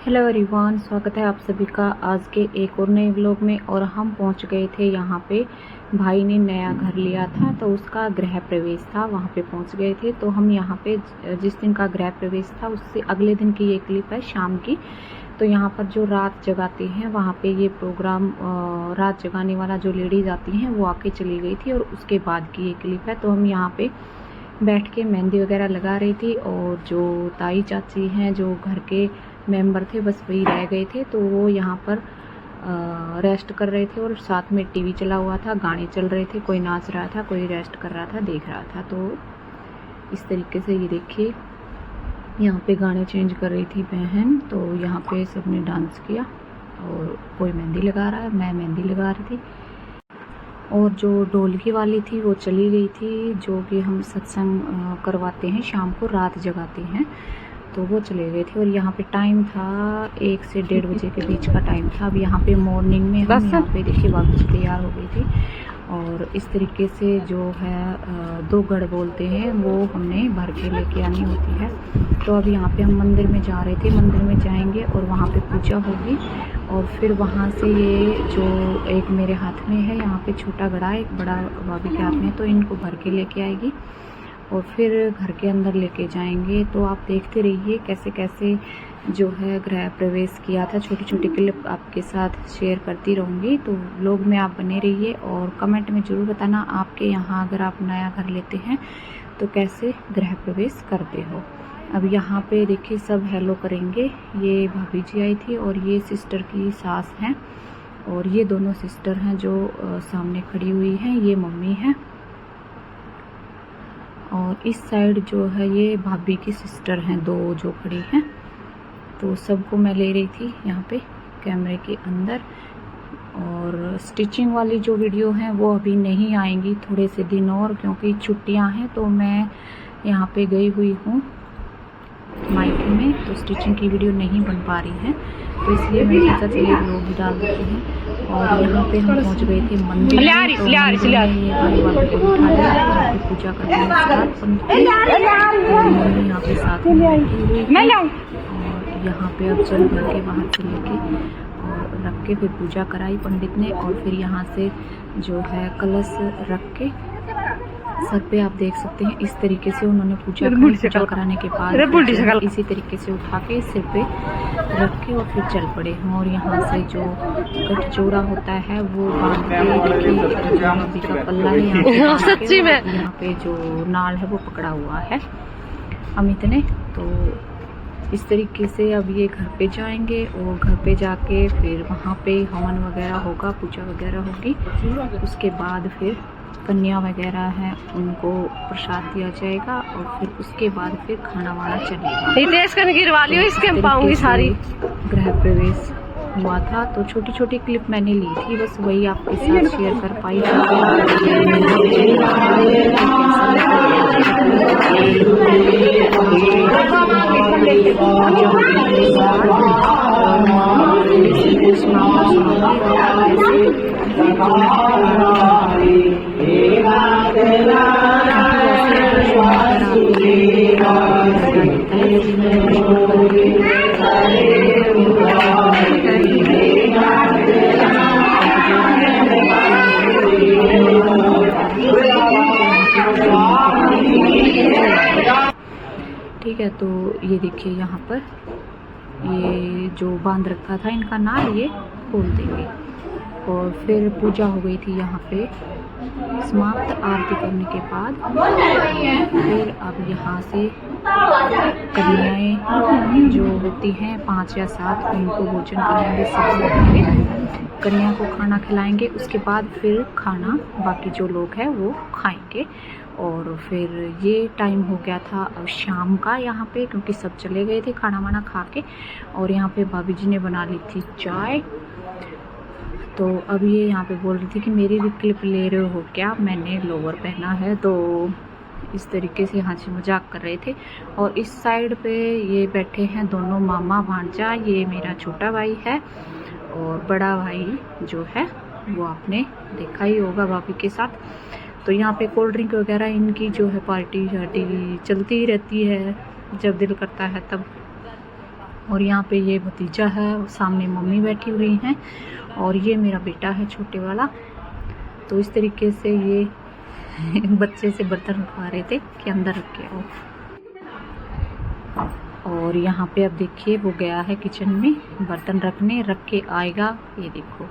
Hello everyone, स्वागत है आप सभी का आज के एक और नए व्लॉग में। और हम पहुंच गए थे यहाँ पे। भाई ने नया घर लिया था तो उसका गृह प्रवेश था, वहाँ पे पहुंच गए थे। तो हम यहाँ पे जिस दिन का गृह प्रवेश था उससे अगले दिन की ये क्लिप है शाम की। तो यहाँ पर जो रात जगाते हैं वहाँ पे ये प्रोग्राम, रात जगाने वाला जो लेडीज आती हैं वो आके चली गई थी और उसके बाद की ये क्लिप है। तो हम यहाँ पे बैठ के मेहंदी वगैरह लगा रही थी और जो ताई चाची हैं जो घर के मेंबर थे बस वही रह गए थे। तो वो यहाँ पर रेस्ट कर रहे थे और साथ में टीवी चला हुआ था, गाने चल रहे थे, कोई नाच रहा था, कोई रेस्ट कर रहा था, देख रहा था। तो इस तरीके से ये देखिए यहाँ पे गाने चेंज कर रही थी बहन। तो यहाँ पे सबने डांस किया और कोई मेहंदी लगा रहा है, मैं मेहंदी लगा रही थी। और जो ढोलकी वाली थी वो चली गई थी, जो कि हम सत्संग करवाते हैं शाम को, रात जगाते हैं, तो वो चले गए थे। और यहाँ पे टाइम था 1 से 1:30 बजे के बीच का टाइम था। अब यहाँ पे मॉर्निंग में हम यहाँ पे देखिए बाबूजी तैयार हो गई थी। और इस तरीके से जो है 2 गढ़ बोलते हैं वो हमने भर के लेके आनी होती है। तो अब यहाँ पे हम मंदिर में जा रहे थे, मंदिर में जाएंगे और वहाँ पे पूजा होगी। और फिर वहाँ से ये जो एक मेरे हाथ में है यहाँ पे छोटा घड़ा, एक बड़ा भाभी के हाथ में, तो इनको भर के लेके आएगी और फिर घर के अंदर लेके जाएंगे। तो आप देखते रहिए कैसे कैसे जो है गृह प्रवेश किया था। छोटी छोटी क्लिप आपके साथ शेयर करती रहूँगी, तो व्लॉग में आप बने रहिए। और कमेंट में ज़रूर बताना आपके यहाँ अगर आप नया घर लेते हैं तो कैसे गृह प्रवेश करते हो। अब यहाँ पे देखिए सब हेलो करेंगे। ये भाभी जी आई थी और ये सिस्टर की सास हैं और ये दोनों सिस्टर हैं जो सामने खड़ी हुई हैं, ये मम्मी हैं। और इस साइड जो है ये भाभी की सिस्टर हैं 2 जो खड़ी हैं। तो सबको मैं ले रही थी यहाँ पे कैमरे के अंदर। और स्टिचिंग वाली जो वीडियो हैं वो अभी नहीं आएंगी थोड़े से दिन और, क्योंकि छुट्टियां हैं। तो मैं यहाँ पे गई हुई हूँ मायके में, तो स्टिचिंग की वीडियो नहीं बन पा रही है, तो इसलिए मैं सोचा चलिए व्लॉग भी डाल देते हैं। और यहाँ पे हम पहुँच गए थे मंदिर में। तो मंदिर में ये भाई बाबू को बिठा दिया, यहाँ पे पूजा करने के साथ मम्मी यहाँ पे साथ में बैठी हुई है। और यहाँ पे अब जल भर के बाहर से लेके और रख के फिर पूजा कराई पंडित ने। और फिर यहाँ से जो है कलश रख के सर पे आप देख सकते हैं इस तरीके से उन्होंने पूजा कराने के बाद इसी तरीके से उठा के सिर पे रख के और फिर चल पड़े हैं। और यहाँ से जो गठजोड़ा होता है वो बांध के का पल्ला है सच्ची में, यहाँ पे जो नाल है वो पकड़ा हुआ है अमित ने। तो इस तरीके से अब ये घर पे जाएंगे और घर पे जाके फिर वहाँ पे हवन वगैरह होगा, पूजा वगैरह होगी। उसके बाद फिर कन्या वगैरह है उनको प्रसाद दिया जाएगा और फिर उसके बाद फिर खाना वाना चलेगा। इसके पाऊंगी सारी गृह प्रवेश हुआ था। तो छोटी छोटी क्लिप मैंने ली थी, बस वही आपके साथ शेयर कर पाई। ठीक है, तो ये देखिए यहाँ पर ये जो बांध रखा था इनका नाल ये खोल देंगे। और फिर पूजा हो गई थी यहाँ पे समाप्त आरती करने के बाद। फिर अब यहाँ से कन्याएं जो होती हैं 5 या 7 उनको भोजन कराएंगे, सबसे पहले कन्या को खाना खिलाएंगे। उसके बाद फिर खाना बाकी जो लोग हैं वो खाएंगे। और फिर ये टाइम हो गया था शाम का यहाँ पे, क्योंकि सब चले गए थे खाना वाना खा के। और यहाँ पे भाभी जी ने बना ली थी चाय। तो अब ये यहाँ पे बोल रही थी कि मेरी भी क्लिप ले रहे हो क्या, मैंने लोअर पहना है। तो इस तरीके से हंसी मजाक कर रहे थे। और इस साइड पे ये बैठे हैं दोनों मामा भांजा। ये मेरा छोटा भाई है और बड़ा भाई जो है वो आपने देखा ही होगा भाभी के साथ। तो यहाँ पे कोल्ड ड्रिंक वगैरह इनकी जो है पार्टी शार्टी चलती ही रहती है, जब दिल करता है तब और यहाँ पे ये भतीजा है, सामने मम्मी बैठी हुई हैं और ये मेरा बेटा है छोटे वाला। तो इस तरीके से ये बच्चे से बर्तन उठा रहे थे कि अंदर रख के आओ। और यहाँ पे अब देखिए वो गया है किचन में बर्तन रखने, रख के आएगा, ये देखो।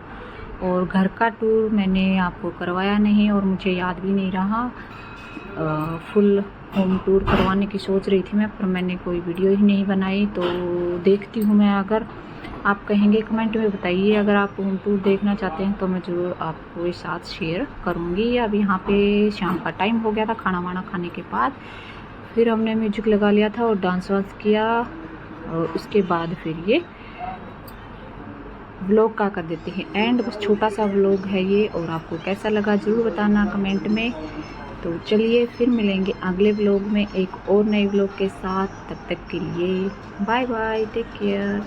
और घर का टूर मैंने आपको करवाया नहीं और मुझे याद भी नहीं रहा। फुल होम टूर करवाने की सोच रही थी मैं, पर मैंने कोई वीडियो ही नहीं बनाई। तो देखती हूँ मैं, अगर आप कहेंगे कमेंट में बताइए, अगर आप होम टूर देखना चाहते हैं तो मैं ज़रूर आपको इस साथ शेयर करूँगी। अब यहाँ पे शाम का टाइम हो गया था, खाना वाना खाने के बाद फिर हमने म्यूजिक लगा लिया था और डांस वांस किया। और उसके बाद फिर ये व्लॉग का कर देते हैं एंड। बस छोटा सा व्लॉग है ये, और आपको कैसा लगा ज़रूर बताना कमेंट में। तो चलिए फिर मिलेंगे अगले व्लॉग में एक और नए व्लॉग के साथ। तब तक के लिए बाय बाय, टेक केयर।